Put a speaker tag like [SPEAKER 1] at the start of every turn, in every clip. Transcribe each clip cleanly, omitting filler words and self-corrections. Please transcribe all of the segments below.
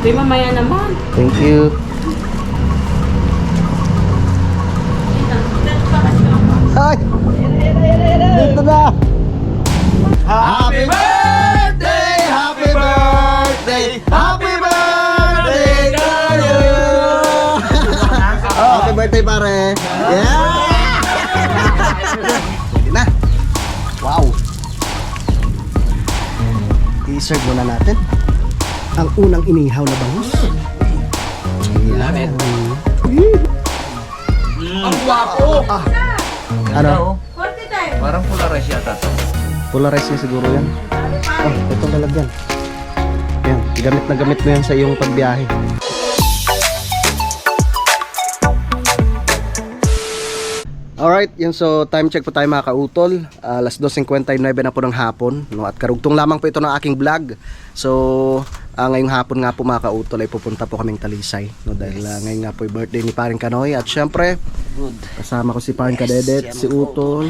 [SPEAKER 1] Di mamaya naman.
[SPEAKER 2] Thank you. Ay! Dito na! Happy birthday! Happy birthday! Happy birthday to you! Happy birthday, pare! Yeah! Sige na! Wow! I-serve muna natin ang unang inihaw na bangus. Ayan.
[SPEAKER 3] Ang gwapo!
[SPEAKER 2] Ano?
[SPEAKER 3] Parang polarized yata to.
[SPEAKER 2] Polarized niya siguro yan. Oh, ito lalagyan. Yan, gamit na gamit mo yan sa iyong pagbiyahe. Alright, yun, so time check po tayo mga kautol. Alas 2:59 na po ng hapon, no? At karugtong lamang po ito ng aking vlog. So ngayong hapon nga po mga kautol ay pupunta po kaming Talisay, no? Dahil ngayon nga po yung birthday ni Paring Kanoy. At syempre kasama ko si Paring Kadedet, si Utol.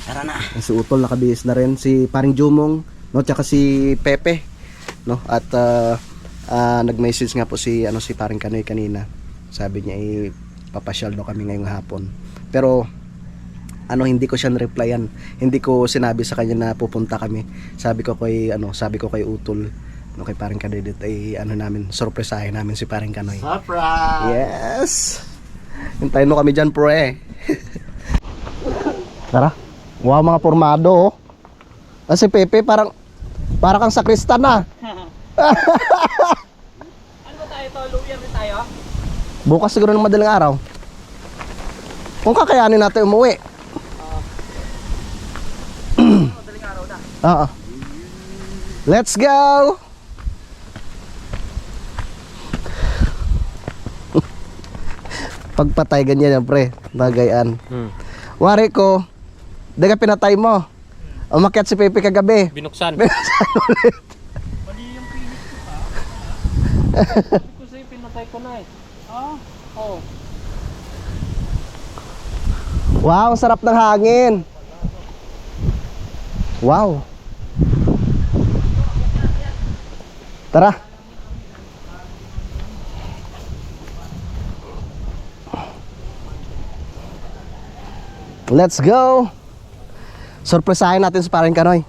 [SPEAKER 4] Tara na.
[SPEAKER 2] Si Utol nakabihis na rin, si Paring Jumong, no? Tsaka si Pepe, no? At nag-message nga po si Paring Kanoy kanina. Sabi niya papasyal daw kami ngayong hapon. Pero hindi ko siya replyan. Hindi ko sinabi sa kanya na pupunta kami. Sabi ko kay Utol, no, kay Paring Kadedet ay namin, sorpresahin namin si Paring Kanoy.
[SPEAKER 4] Surprise!
[SPEAKER 2] Yes. Hintayin mo kami diyan, pre. Tara. Wow, mga formado, oh. Si Pepe parang kang sakristan na.
[SPEAKER 1] Ano ba tayo to? Luya rin tayo?
[SPEAKER 2] Bukas siguro ng madaling araw. Kung kakayanin natin umuwi.
[SPEAKER 1] Madaling araw na.
[SPEAKER 2] Oo. Let's go! Pagpatay ganyan yan, pre. Bagayan. Wari ko, daga pinatay mo. Umakyat si Pepe kagabi.
[SPEAKER 1] Binuksan.
[SPEAKER 2] Binuksan ulit.
[SPEAKER 1] Mali yung pinis ko pa. Hindi ko sa'yo pinatay ko na eh. Oo.
[SPEAKER 2] Wow, sarap ng hangin. Wow. Tara. Let's go. Surpresahin natin si Paring Kanoy.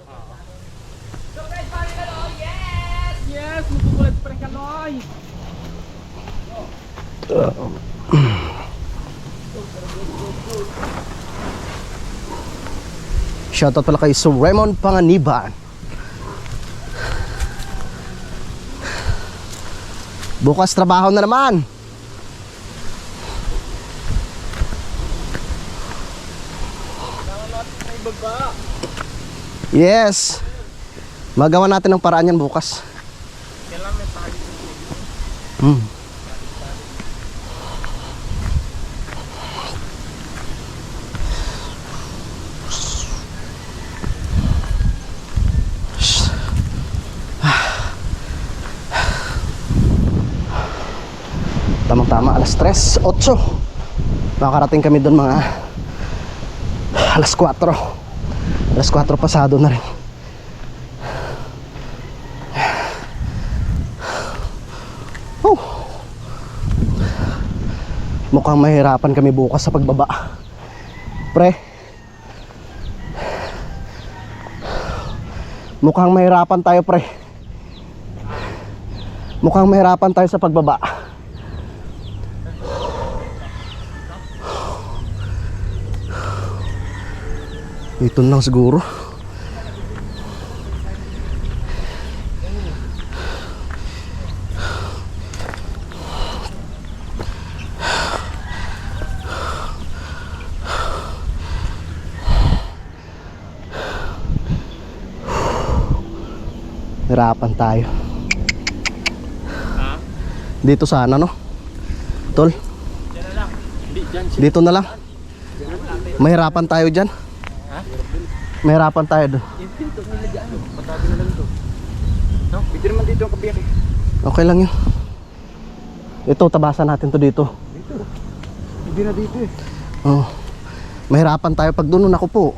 [SPEAKER 1] Surprise Paring Kanoy! Yes! Yes! Magkukulat Paring Kanoy!
[SPEAKER 2] Shoutout pala kay Sir Raymond Panganiban. Bukas trabaho na naman. Yes. Magawa natin ng paraan yan bukas.
[SPEAKER 1] Kailan may party.
[SPEAKER 2] Tamang-tama, alas 3, 8. Makakarating kami doon mga alas 4. Alas 4 pasado na rin. Oh. Mukhang mahirapan kami bukas sa pagbaba, pre. Mukhang mahirapan tayo, pre. Mukhang mahirapan tayo sa pagbaba. Ito lang siguro. Hirapan tayo. Dito sana, no? Tol. Dito na lang. Mahirapan tayo dyan. Mahirapan tayo doon.
[SPEAKER 3] Dito nila dyan. Patabi na lang ito. No? Pwede naman dito ang kabiyak eh.
[SPEAKER 2] Okay lang yun. Ito, tabasan natin to dito.
[SPEAKER 3] Dito. Hindi na dito eh.
[SPEAKER 2] Oh. Mahirapan tayo pag doon ako po.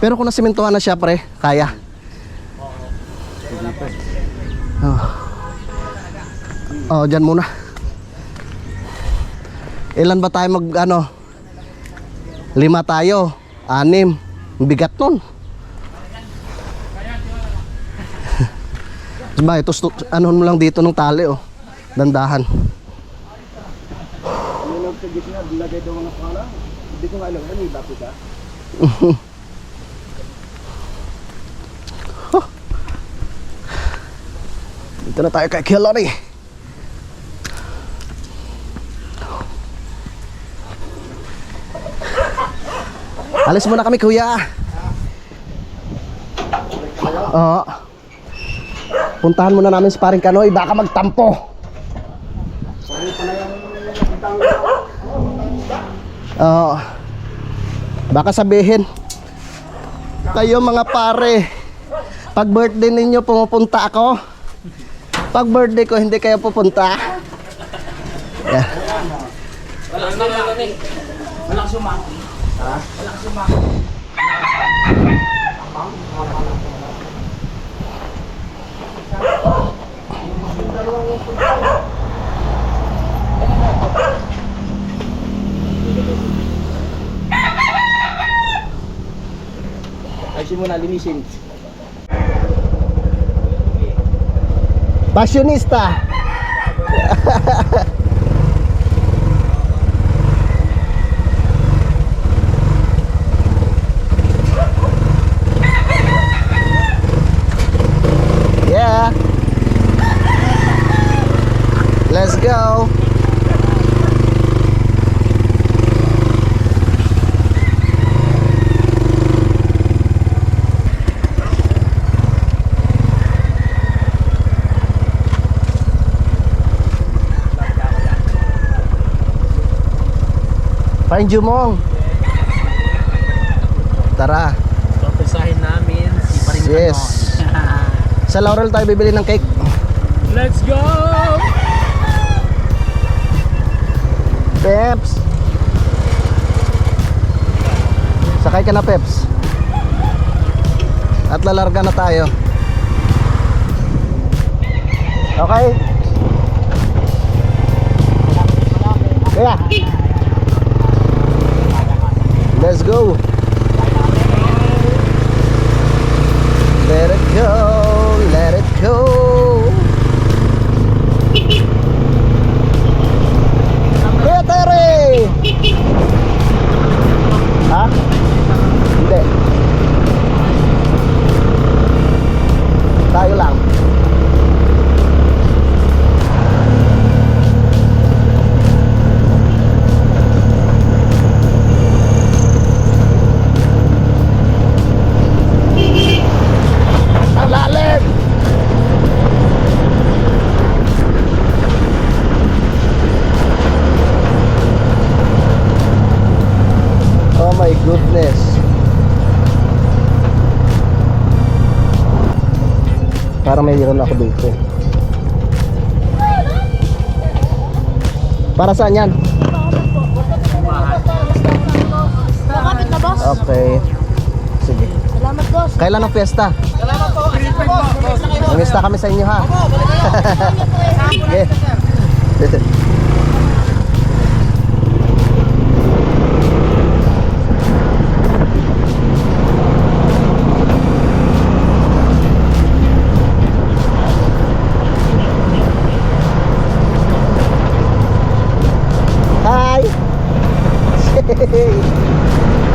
[SPEAKER 2] Pero kung nasimentohan na siya, pre, kaya. Oh. Oh, dyan muna. Ilan ba tayo ano? 5 tayo. 6. Bigat nun. Diba, ito ano mo lang dito ng tali oh. Dandahan.
[SPEAKER 3] Yung sa gitna, lagay daw mga pala. Hindi ko nga alam, ano yung bapi ka?
[SPEAKER 2] Dito na tayo kay Hillary. Alis muna kami kuya. Oo. Puntahan muna namin si paring Kanoy, baka magtampo. Oo. Baka sabihin, kayo mga pare, pag birthday ninyo pumupunta ako. Pag birthday ko hindi kayo pupunta. Yeah.
[SPEAKER 4] Walang sumaki. Ha? Walang sumaki.
[SPEAKER 3] Ayusin mo na, linisin.
[SPEAKER 2] Passionista. Yeah. Let's go. Paring Jumong. Tara.
[SPEAKER 1] Papasahin namin si Paring
[SPEAKER 2] Yes. Sa Laurel tayo bibili ng cake.
[SPEAKER 1] Let's go!
[SPEAKER 2] Peps. Sakay ka na, Peps. At lalarga na tayo. Okay? Kaya. Let's go. Let it go, let it go. Kuya Terry! Ha? Hindi. Tayo lang. Ang lalim! Oh my goodness. Parang mayroon ako dito. Para saan yan?
[SPEAKER 5] Nakapit na, boss.
[SPEAKER 2] Okay. Sige.
[SPEAKER 5] Salamat, boss.
[SPEAKER 2] Kailan ang fiesta? Mamista kami sa inyo ha. Okay. Hi.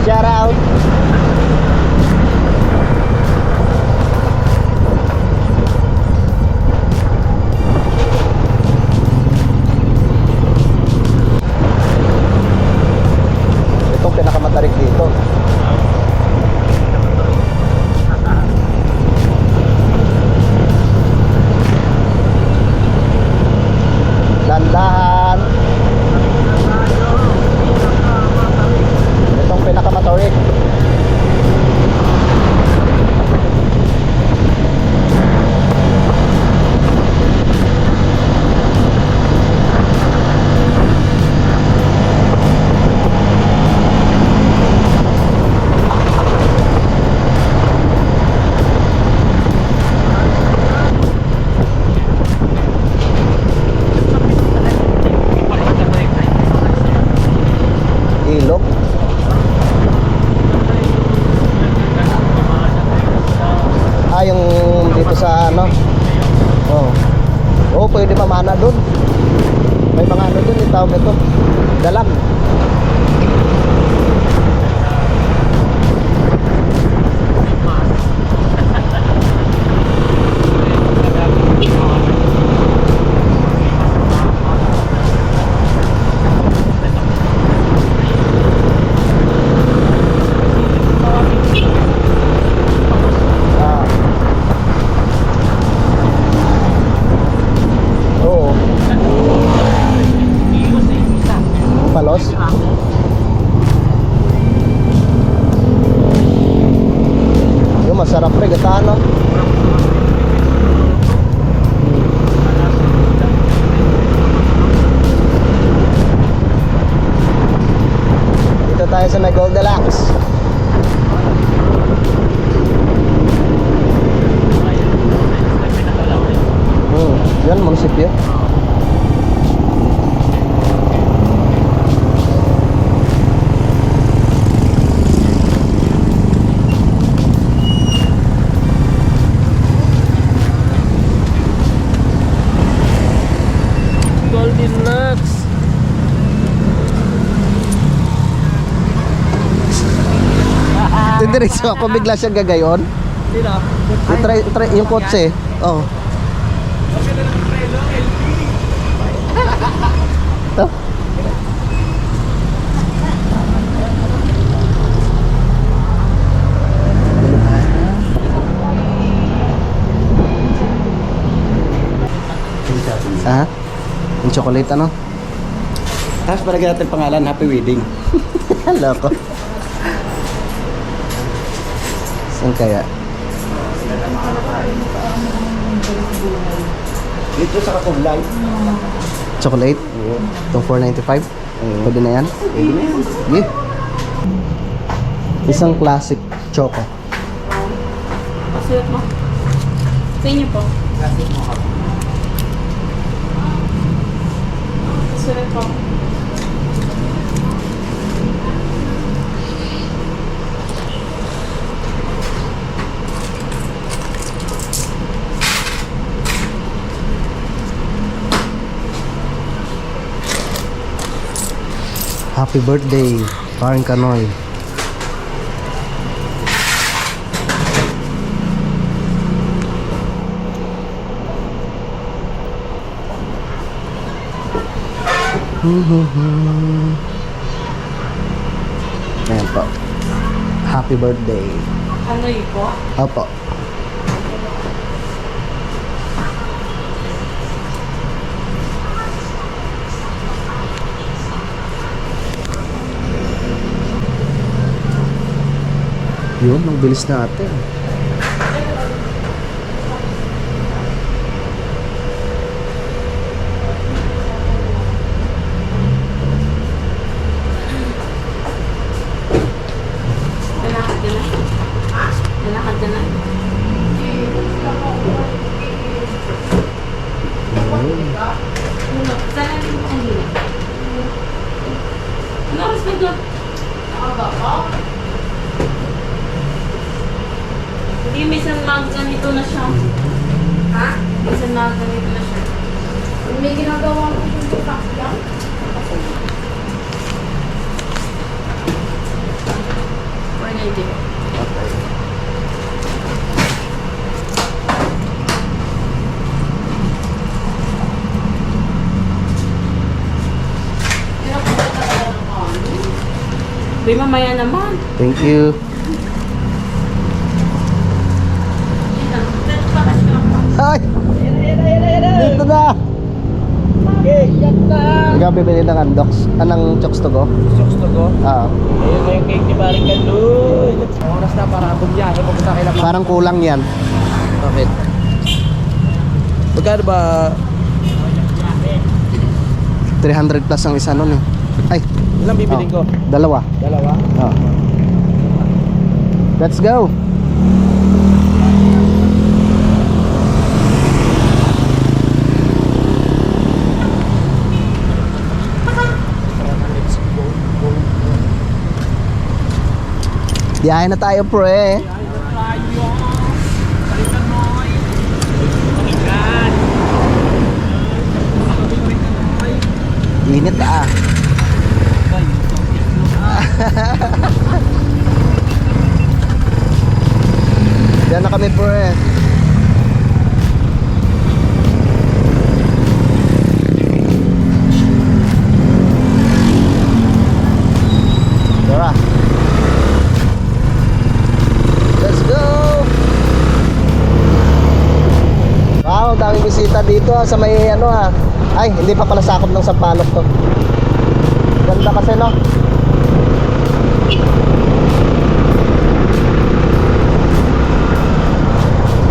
[SPEAKER 2] Shout out. pwede mamana doon. May mga ano doon, tawag ito. Dalang. Ah. Oo. Palos? Yung masarap rin, gata no? Dito tayo sa may Goldilocks. Yan, munisipyo.
[SPEAKER 1] Goldilocks.
[SPEAKER 2] Didiretso ako, bigla siya gagayon.
[SPEAKER 1] Sino?
[SPEAKER 2] Yung kotse. Oh. Ito. Ha? Yung chocolate ano?
[SPEAKER 3] Tapos palagyan natin pangalan, Happy Wedding.
[SPEAKER 2] Loko. Saan kaya?
[SPEAKER 3] Dito sa Kakulay.
[SPEAKER 2] Chocolate?
[SPEAKER 3] Oo.
[SPEAKER 2] Itong 495? Pwede na yan?
[SPEAKER 3] Pwede na yan.
[SPEAKER 2] Yeah. Isang classic choco.
[SPEAKER 5] Pasulat mo. Sa inyo po. Pasulat po.
[SPEAKER 2] Happy birthday, Paring Kanoy. Ayan po. Happy birthday.
[SPEAKER 5] Ano yun po?
[SPEAKER 2] Opo. Yun, ang bilis natin.
[SPEAKER 5] Lalakad ka na? Ha? Lalakad ka na? Saan natin po kanina? Ano oras ba doon? Hindi, may isang ganito na siya. Ha? May isang ganito na siya. May ginagawa ko yung tutak lang? Or hindi.
[SPEAKER 2] Okay.
[SPEAKER 5] Uy, mamaya naman.
[SPEAKER 2] Thank you. Ay! Dito na! Ikaw bibili ng andox. Anong chokes to go?
[SPEAKER 3] Chokes to go.
[SPEAKER 2] Ah,
[SPEAKER 3] Ayun na yung cake ni Paring Kanoy. Oras na para bumiyahe pupunta kay Lamang.
[SPEAKER 2] parang kulang yan.
[SPEAKER 3] Bakit? Magkano ba?
[SPEAKER 2] 300 plus ang isa nun eh. Ay,
[SPEAKER 3] Ilang bibiling ko?
[SPEAKER 2] dalawa.
[SPEAKER 3] Dalawa?
[SPEAKER 2] Oh. Let's go. Biyahe na tayo, pre. Init ah.
[SPEAKER 1] Ba, yung topic mo
[SPEAKER 2] Diyan na kami pre. Tara. Let's go. Wow, daming bisita dito sa may ano ah. Ay, hindi pa pala sakop ng Sampaloc to. Ganda kasi no.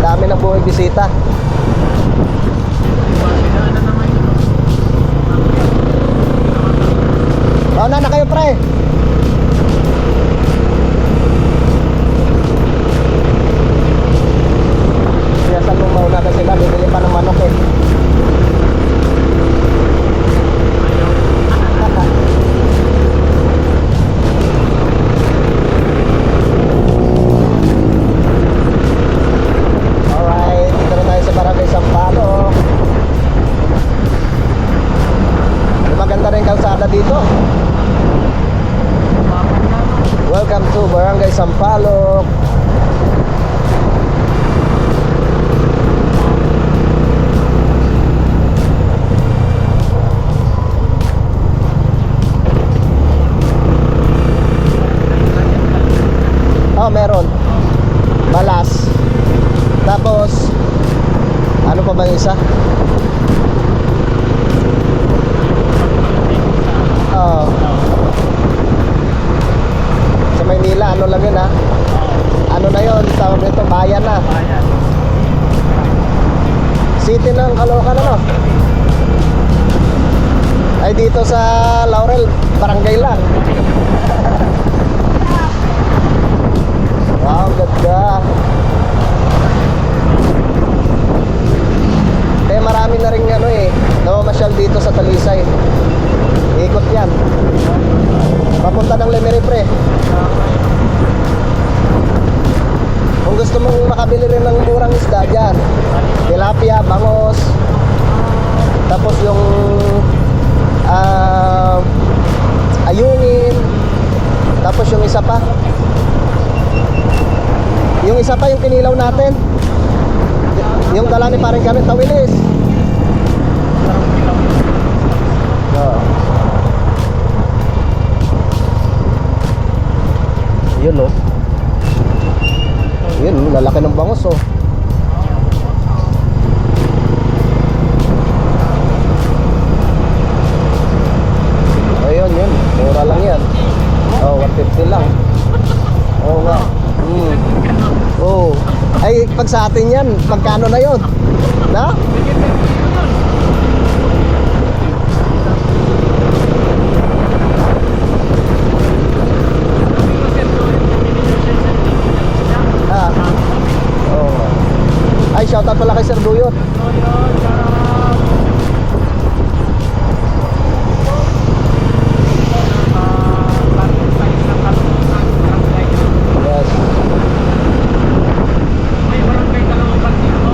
[SPEAKER 2] Dami ng buhay bisita. Oh, na kayo pre. Siyasan mo mauna na sila, bibili pa ng manok eh. Alright, dito na tayo sa Barangay Sampaloc. Maganda rin kalsada dito. Welcome to Barangay Sampaloc. Oh, meron. Balas. Tapos ano pa ba yung isa? Oh. Sa Maynila, ano lang yun ha? Ano na yun? Tawag nito, bayan na. City ng Caloocan ano? Ay dito sa Laurel, barangay lang. Wow, ganda. Kaya marami na rin ano eh, namamasyal dito sa Talisay. Ikot yan. Papunta ng Lemery pre. Kung gusto mong makabili rin ng murang isda dyan, tilapia, bangos. Tapos yung ayungin. Tapos yung isa pa. Yung isa pa yung kinilaw natin. Yung dala ni parang kami tawilis. Oh. Yun oh. Yun, lalaki ng bangos oh. Ayun, yun. Mura lang yan. Oh, 150 lang. Oo nga. Oh. Ay, pag sa atin yan, magkano na yun? Na? Ah. Oh. Ay, shoutout pala kay Sir Duyot. Yes.
[SPEAKER 1] May barangay Caloocan dito.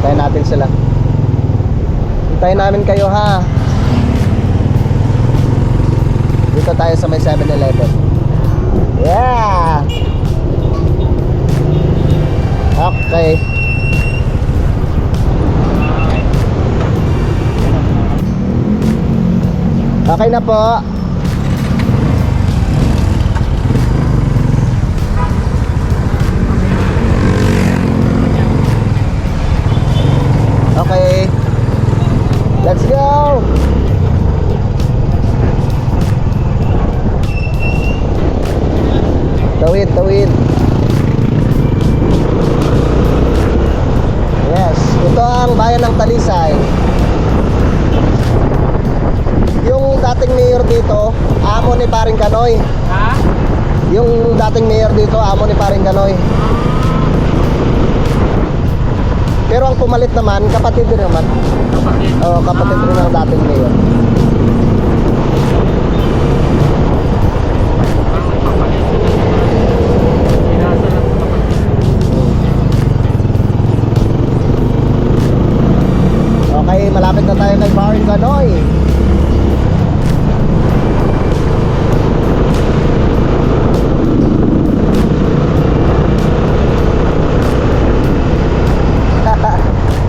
[SPEAKER 2] Hintayin natin sila. Hintayin namin kayo ha. Dito tayo sa may 7-Eleven. Yeah! Okay. Okay na po. Okay. Let's go. Tawid, tawid. Yes, ito ang bayan ng Talisay. Yung dating mayor dito, amo ni Paring Kanoy.
[SPEAKER 1] Ha?
[SPEAKER 2] Yung dating mayor dito, amo ni Paring Kanoy. Pero ang pumalit naman, kapatid din naman.
[SPEAKER 1] Kapatid.
[SPEAKER 2] Oo, kapatid rin ng dating mayor.
[SPEAKER 1] Inasa ng kapatid.
[SPEAKER 2] Okay, malapit na tayo kay Paring Kanoy.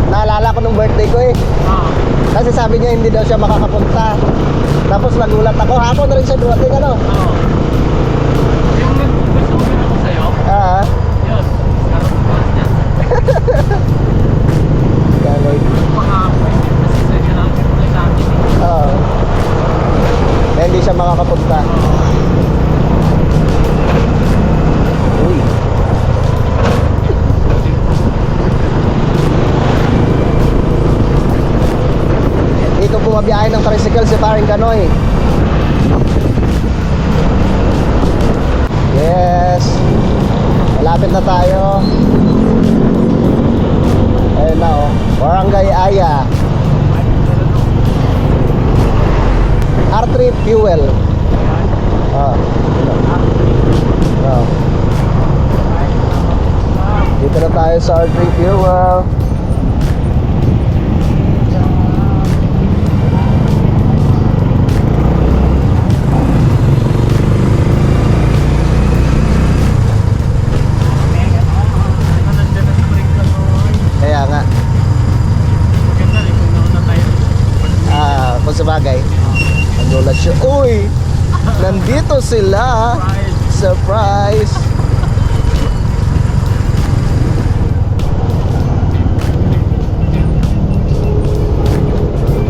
[SPEAKER 2] Naalala ko nung birthday ko eh.
[SPEAKER 1] Ah.
[SPEAKER 2] Kasi sabi niya hindi daw siya makakapunta. Tapos nagulat ako, hapon na rin siya dumating ano.
[SPEAKER 1] Oo. Yung nagpasukin ako sa'yo,
[SPEAKER 2] Ah,
[SPEAKER 1] yun. Karoon niya.
[SPEAKER 2] Kanoy.
[SPEAKER 1] Pang-apoy. Kasi sa'yo lang yung sa akin.
[SPEAKER 2] Oo. Kaya hindi siya makakapunta. Uy. Dito bumabiyahe ng tricycle si Paring Kanoy. Yes. Malapit na tayo. Ayun na oh. Barangay Aya. R3 Fuel. Ah. Ah. Dito na tayo sa R3 Fuel. Kaya nga.
[SPEAKER 1] Maganda rin kung nauna tayo.
[SPEAKER 2] Kung sabagay. Nagulat siya. Uy! Nandito sila! Surprise!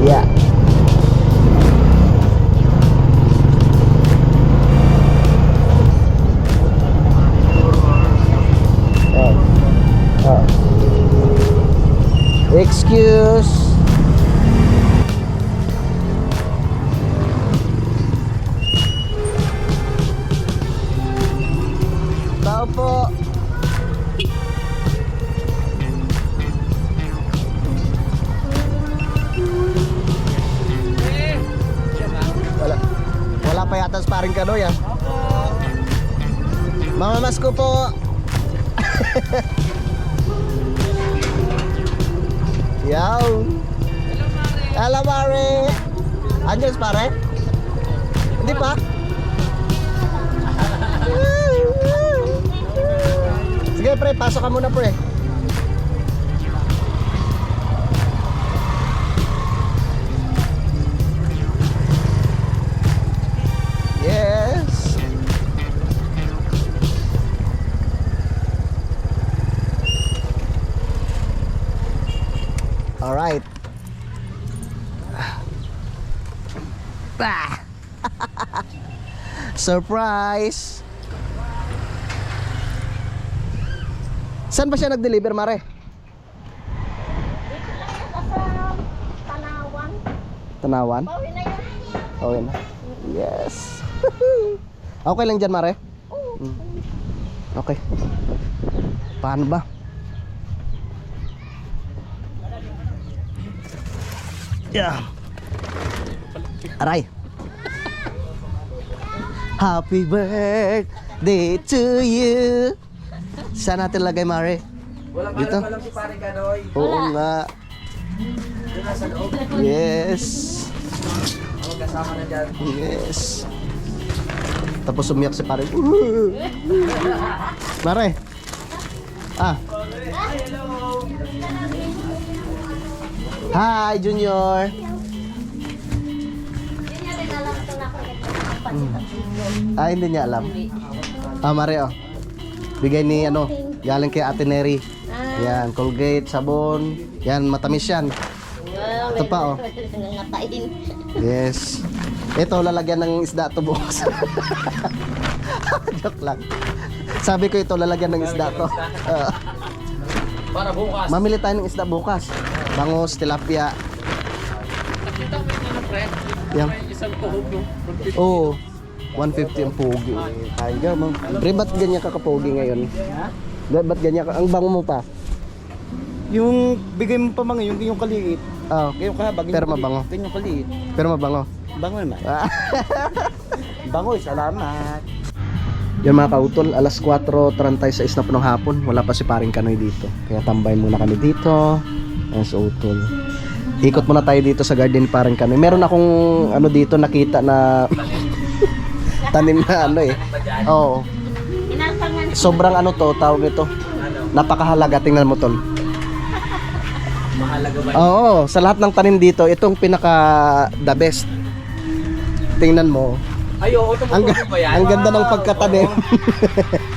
[SPEAKER 2] Yeah. Oh. Excuse. Tao po. Wala. Wala pa yata sa Paring Kanoy ah. Mamamas ko po. Yaw. Hello, Mare. Andiyan si pare? Hindi pa? Sige, pre. Pasok ka muna, pre. Yes. All right. Ah. Surprise. Saan ba siya nag-deliver, Mare?
[SPEAKER 5] Tanawan.
[SPEAKER 2] Tanawan?
[SPEAKER 5] Pauwi na yun.
[SPEAKER 2] Okay na. Yes. Okay lang dyan, Mare? Mm. Okay. Paano ba? Yeah. Aray. Happy birthday to you. Saan natin lagay, Mare? Dito?
[SPEAKER 4] Walang si Pare Kanoy.
[SPEAKER 2] Oo nga.
[SPEAKER 4] Doon nasa loob.
[SPEAKER 2] Yes.
[SPEAKER 4] Ako kasama na dyan.
[SPEAKER 2] Yes. Tapos umiyak si pare. Mare. Ah. Hi, Junior. Ah, hindi niya alam. Ah, Mare, oh. Bigay ni, ano, galing kay Ate Neri. Yan, Colgate, sabon. Yan, matamis yan. Ito pa, oh. Yes. Ito, lalagyan ng isda to bukas. Joke lang. Sabi ko ito, lalagyan ng isda to.
[SPEAKER 1] Para bukas.
[SPEAKER 2] Mamili tayo ng isda bukas. Bangus, tilapia.
[SPEAKER 1] Nakita ko yung ano, pre.
[SPEAKER 2] Yan.
[SPEAKER 1] May isang tuhog no.
[SPEAKER 2] Oo. 150 ang pogi. Kaya mo. Pre, ba't ganyan ka kapogi ngayon? Ba't ganyan ka? Ang bango mo pa.
[SPEAKER 3] Yung bigay mo pa mga yung kaliit.
[SPEAKER 2] Oh,
[SPEAKER 3] Yung kahabag.
[SPEAKER 2] pero mabango.
[SPEAKER 3] Yung kaliit.
[SPEAKER 2] Pero mabango.
[SPEAKER 3] Bango naman. Bango, salamat.
[SPEAKER 2] Yan mga kautol, alas 4:36 na po ng hapon. Wala pa si paring Kanoy dito. Kaya tambay muna kami dito. Ayan sa utol. Ikot muna tayo dito sa garden ni paring Kanoy. Meron akong ano dito nakita na tanim na ano eh. Oo. Sobrang ano to, tawag nito. Napakahalaga, tingnan mo tol.
[SPEAKER 4] Mahalaga ba?
[SPEAKER 2] Oo, sa lahat ng tanim dito, itong pinaka the best. Tingnan mo.
[SPEAKER 4] Ay, oo,
[SPEAKER 2] Ang,
[SPEAKER 4] tumutulong ba yan?
[SPEAKER 2] ang ganda ng pagkatanim.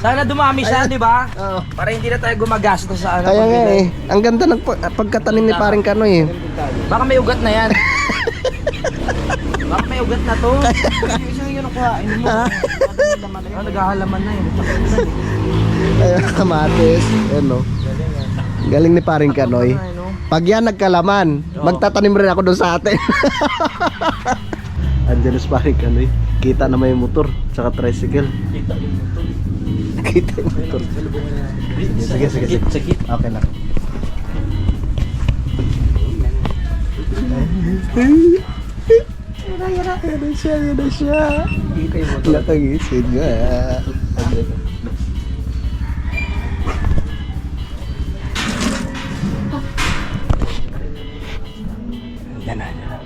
[SPEAKER 4] Sana dumami siya, di ba?
[SPEAKER 2] Oo.
[SPEAKER 4] Para hindi na tayo gumagastos sa ano.
[SPEAKER 2] Kaya nga eh, ang ganda ng pagkatanim ni paring Kanoy eh.
[SPEAKER 4] Baka may ugat na yan. Baka may ugat na to. Isang yun ang kuhain mo. Oh, naghahalaman na yun.
[SPEAKER 2] Ay, kamatis. Ayan no. Galing ni paring Kanoy. Pag yan nagkalaman, magtatanim rin ako doon sa atin. Angelos paring Kanoy. Kita na may motor, tsaka tricycle.
[SPEAKER 1] Kita yung motor.
[SPEAKER 2] Kita yung motor. Sige, sige, sige.
[SPEAKER 1] Sige.
[SPEAKER 2] Okay lang. Yan na siya, yan na siya. Nakagising nga. Yan na, yan na.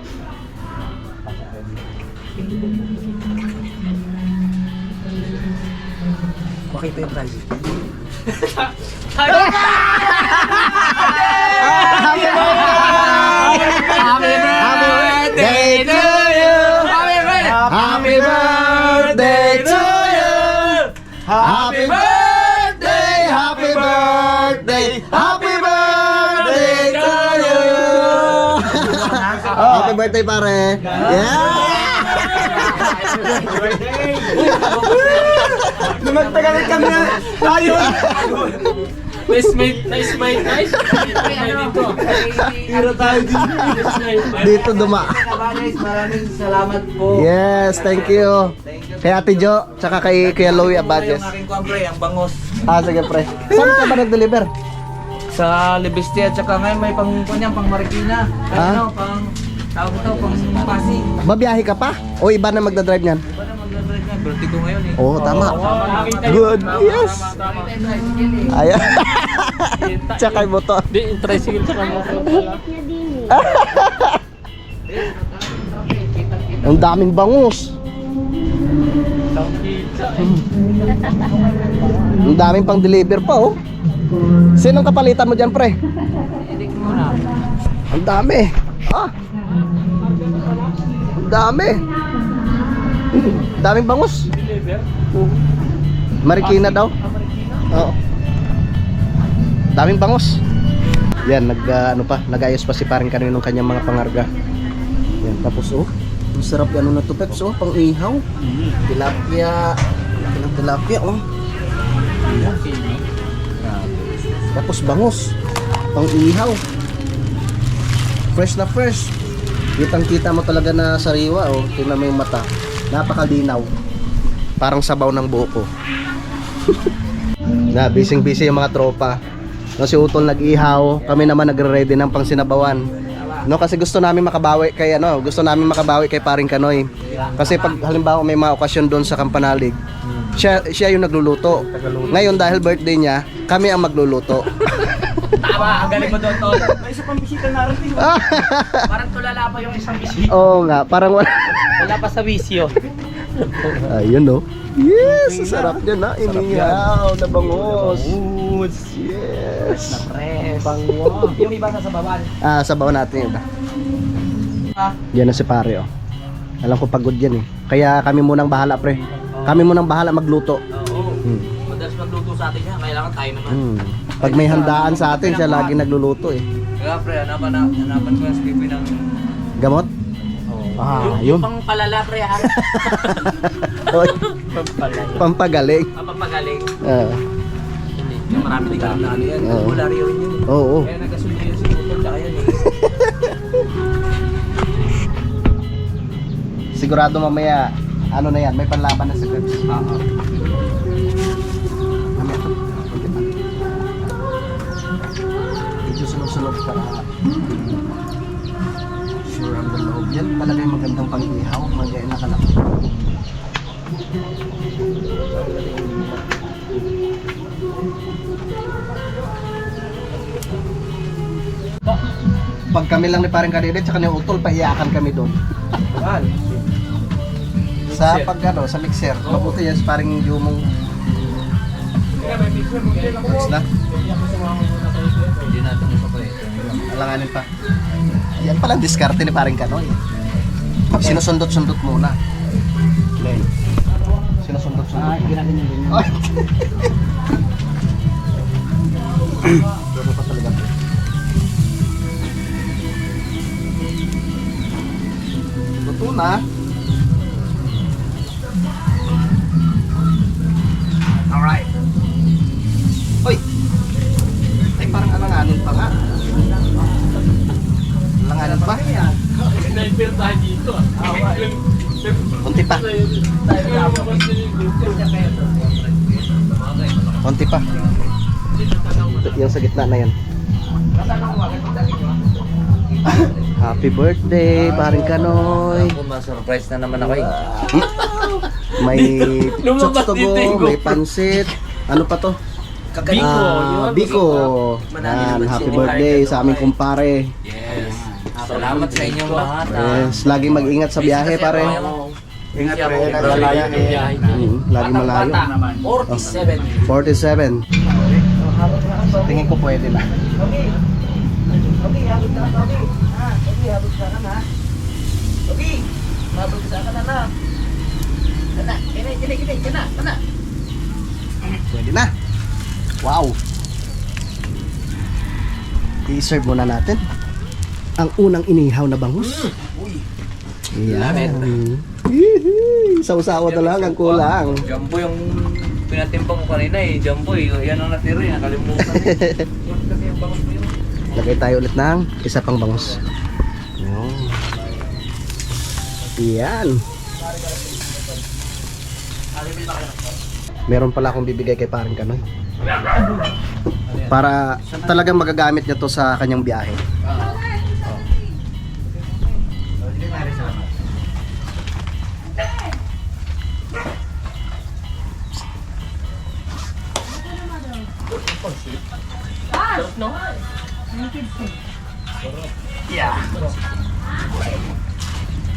[SPEAKER 4] Makita yung price.
[SPEAKER 2] Happy birthday to you. Happy birthday to you. Happy birthday, happy birthday, happy birthday to you. Happy birthday pare. Yeah.
[SPEAKER 3] Lumagtagalit kami na tayo.
[SPEAKER 1] Nice mate, nice mate, nice. Dito.
[SPEAKER 3] Hiro tayo dito.
[SPEAKER 2] Dito duma.
[SPEAKER 4] Guys, maraming salamat po.
[SPEAKER 2] Yes, thank you. Kay Ate Jo, tsaka kay Kuya Louie Abades.
[SPEAKER 4] Yung aking kumpre, ang bangos.
[SPEAKER 2] Ah, sige pre. Saan ka ba nag-deliver?
[SPEAKER 4] Sa Libeste at saka ngayon may pang Marikina.
[SPEAKER 2] Ah?
[SPEAKER 4] Ano, pang tawag ito, pang Pasig.
[SPEAKER 2] Babiyahe ka pa? O iba na magdadrive niyan?
[SPEAKER 4] Iba na magdadrive nga, birthday ko ngayon eh.
[SPEAKER 2] Oo, tama. Good. Yes. Ayan. Tsaka yung motor.
[SPEAKER 1] Di, yung tricycle sa motor pala.
[SPEAKER 2] Ang daming bangus. Ang daming pang deliver pa oh. Sinong kapalitan mo dyan pre?
[SPEAKER 4] Hindi ko muna.
[SPEAKER 2] Ang dami. Ah. Ang dami. Daming bangus.
[SPEAKER 1] Deliver?
[SPEAKER 2] Marikina daw. Oo. Daming bangus. Yan, ano pa, nag-ayos pa si paring Kanoy ng kanyang mga pangarga. Yan, tapos oh, ang sarap ano na to, Peps, oh, pang ihaw. Tilapia. Laki ng tilapia, oh. Tapos bangus. Pang ihaw. Fresh na fresh. Kitang-kita mo talaga na sariwa, oh. Tingnan mo yung mata. Napakalinaw. Parang sabaw ng buko. Na, busy-busy yung mga tropa. No, si Utol nag-ihaw, kami naman nagre-ready ng pangsinabawan. No, kasi gusto namin makabawi kay gusto namin makabawi kay paring Kanoy. Kasi pag halimbawa may mga okasyon doon sa Kampanalig, Siya yung nagluluto. Ngayon dahil birthday niya, kami ang magluluto.
[SPEAKER 1] Tama, ang galing mo doon, Tol.
[SPEAKER 4] May isa pang bisita narating.
[SPEAKER 1] Parang tulala pa yung isang bisita.
[SPEAKER 2] Oo nga, parang wala.
[SPEAKER 1] Wala pa sa wisyo.
[SPEAKER 2] Ayun no. Yes, sarap yan ha. Inihaw na bangos. Yes.
[SPEAKER 1] Pres. Bango. Yung iba sa baba.
[SPEAKER 2] Sabaw natin yun. Yan na si pare oh. Alam ko pagod yan eh. Kaya kami munang bahala pre. Kami munang bahala magluto.
[SPEAKER 1] Oo. Madalas magluto sa atin yan. Kailangan tayo naman.
[SPEAKER 2] Pag may handaan sa atin, siya lagi nagluluto eh.
[SPEAKER 3] Kaya pre, hanapan ko yung skippy ng...
[SPEAKER 2] Gamot?
[SPEAKER 1] Yung pang palala, pre, ha?
[SPEAKER 2] Oy, pampagaling.
[SPEAKER 1] Papagaling.
[SPEAKER 3] Yung marami din kalam na ano yan.
[SPEAKER 2] Oo.
[SPEAKER 3] Wala rin yun.
[SPEAKER 2] Oo.
[SPEAKER 3] Kaya nagkasundo yun si Utol, tsaka yan eh.
[SPEAKER 2] Sigurado mamaya, ano na yan, may panlaban na si Peps. Mamaya to. Okay pa. Medyo sunod-sunod para sure ang loob. Yan talaga yung magandang pang-ihaw. Magayon na kalaki. Pag kami lang ni parang kanina tsaka ni Utol, paiyakan kami doon. Sa pag ano, sa mixer. Mabuti yan, parang Jumong. Goods na.
[SPEAKER 3] Hindi natin yung pre.
[SPEAKER 2] Alanganin pa. Yan pala diskarte ni parang Kanoy. Sinusundot-sundot muna. Len. Sinusundot-sundot.
[SPEAKER 4] Ginagin yung ganyan.
[SPEAKER 2] Ay. Pero pa talaga. Luto na. Alright. Hoy. Ay parang alanganin pa nga. Alanganin pa?
[SPEAKER 1] Sniper tayo dito,
[SPEAKER 2] Konti pa. Konti pa. Yung sa gitna na yan. Happy birthday, paring Kanoy.
[SPEAKER 3] Ako, ma-surprise na naman ako eh.
[SPEAKER 2] May
[SPEAKER 1] Lumabas
[SPEAKER 2] chokes to
[SPEAKER 1] dito yung
[SPEAKER 2] go, may pansit. Ano pa to?
[SPEAKER 1] Biko, yun.
[SPEAKER 2] Biko. Yan, happy birthday sa aming kumpare.
[SPEAKER 3] Yes. Salamat sa inyong lahat.
[SPEAKER 2] Yes, laging mag-ingat sa biyahe, pare.
[SPEAKER 3] Ingat
[SPEAKER 2] pre,
[SPEAKER 3] sa
[SPEAKER 1] Malayo yung biyahe.
[SPEAKER 2] Laging malayo.
[SPEAKER 1] 47.
[SPEAKER 2] 47. Tingin ko pwede na.
[SPEAKER 4] Okay, habot ka na, okay. Okay, habot ka na. Okay, habot ka na. Kana.
[SPEAKER 2] Pwede na. Wow. I-serve muna natin ang unang inihaw na bangus. Yan. Sausawa na lang ang kulang.
[SPEAKER 3] Jumbo yung pinatimpang ko kanina eh. Jumbo eh. Yan ang natira eh. Nakalimutan eh. Kasi yung bangus mo yun.
[SPEAKER 2] Lagay tayo ulit ng isa pang bangus. Yan. Meron pala akong bibigay kay parang Kanoy. Para talagang magagamit niya to sa kanyang biyahe.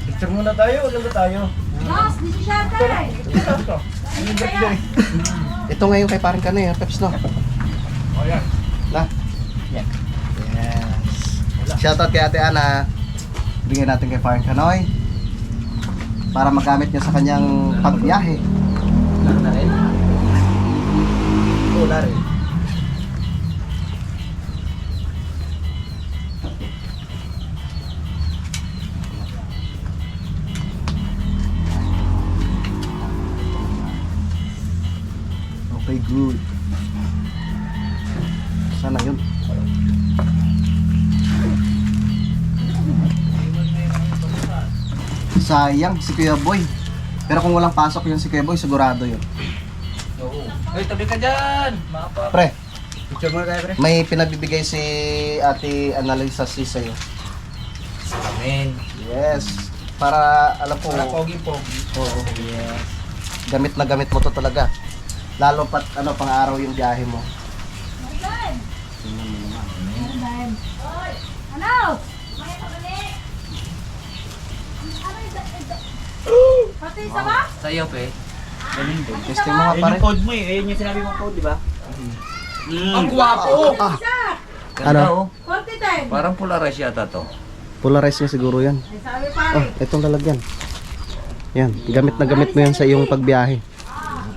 [SPEAKER 4] Picture muna tayo, ganda tayo.
[SPEAKER 5] Boss, di si Shante!
[SPEAKER 2] Ito ngayon kay parang Kanoy, Peps no?
[SPEAKER 4] Oh, yan.
[SPEAKER 2] Na? Yes. Shoutout kay Ate Ana. Bigyan natin kay parang Kanoy para magamit niya sa kanyang pagbiyahe.
[SPEAKER 3] Na rin.
[SPEAKER 2] Wala rin. Okay, good. Sana yun. Sayang si Kuya Boy. Pero kung walang pasok yun si Kuya Boy, sigurado yun.
[SPEAKER 3] Oo. Hey, tabi ka dyan! Mapa.
[SPEAKER 2] Pre,
[SPEAKER 4] Picture muna tayo, pre.
[SPEAKER 2] may pinabibigay si Ate Annalisa si sa'yo.
[SPEAKER 3] Amen.
[SPEAKER 2] Yes. Para alam ko.
[SPEAKER 4] Para pogi-pogi.
[SPEAKER 2] Oo.
[SPEAKER 3] Yes.
[SPEAKER 2] gamit na gamit mo to talaga. Lalo pat ano pang araw yung biyahe mo.
[SPEAKER 5] Ano? Pati isa ba?
[SPEAKER 3] Sayaw pa eh.
[SPEAKER 2] Testing mo nga pare.
[SPEAKER 4] code mo eh. Ayun yung sinabi mong code, di ba?
[SPEAKER 3] Ang gwapo!
[SPEAKER 2] Ano?
[SPEAKER 3] Ganda oh.
[SPEAKER 5] 40
[SPEAKER 3] Parang polarized yata to.
[SPEAKER 2] Polarized na siguro yan.
[SPEAKER 5] Sabi
[SPEAKER 2] Oh, itong lalagyan. Yan, gamit na gamit mo yan sa iyong pagbiyahe.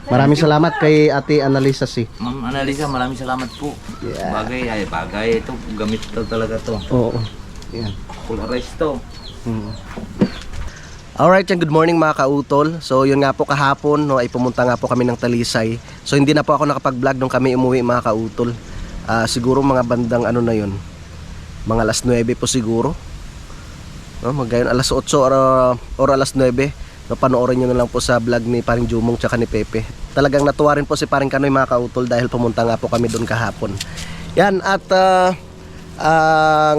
[SPEAKER 2] Maraming salamat kay Ate Annalisa si.
[SPEAKER 3] Ma'am Annalisa, maraming salamat po.
[SPEAKER 2] Yeah.
[SPEAKER 3] Bagay ito. Gamit to talaga to.
[SPEAKER 2] Oo. Yan.
[SPEAKER 3] Polarized to.
[SPEAKER 2] Alright, yan, good morning mga kautol. So yun nga po kahapon, no, ay pumunta nga po kami ng Talisay. So hindi na po ako nakapag-vlog nung kami umuwi mga kautol. Siguro mga bandang ano na yun, mga alas 9 po siguro, no, magayon alas 8 or alas 9. No, panoorin nyo na lang po sa vlog ni Paring Jumong tsaka ni Pepe. Talagang natuwa rin po si Paring Kanoy mga kautol dahil pumunta nga po kami doon kahapon. Yan, at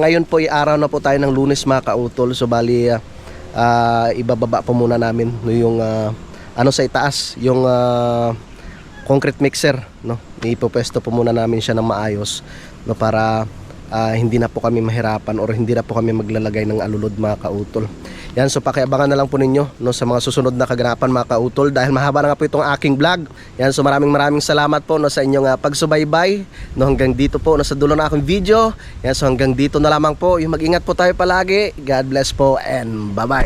[SPEAKER 2] ngayon po ay araw na po tayo ng Lunes mga kautol. So bali ibababa po muna namin no, yung ano sa itaas, yung concrete mixer, no. Ipopwesto po muna namin siya ng maayos, no, para hindi na po kami mahirapan or hindi na po kami maglalagay ng alulod mga kautol. Yan, so pakiabangan na lang po ninyo, no, sa mga susunod na kaganapan mga kautol dahil mahaba na nga po itong aking vlog. Yan, so maraming salamat po, no, sa inyong pagsubaybay, no, hanggang dito po, no, sa dulo na aking video. Yan, so hanggang dito na lamang po. Yung mag-ingat po tayo palagi. God bless po and bye-bye.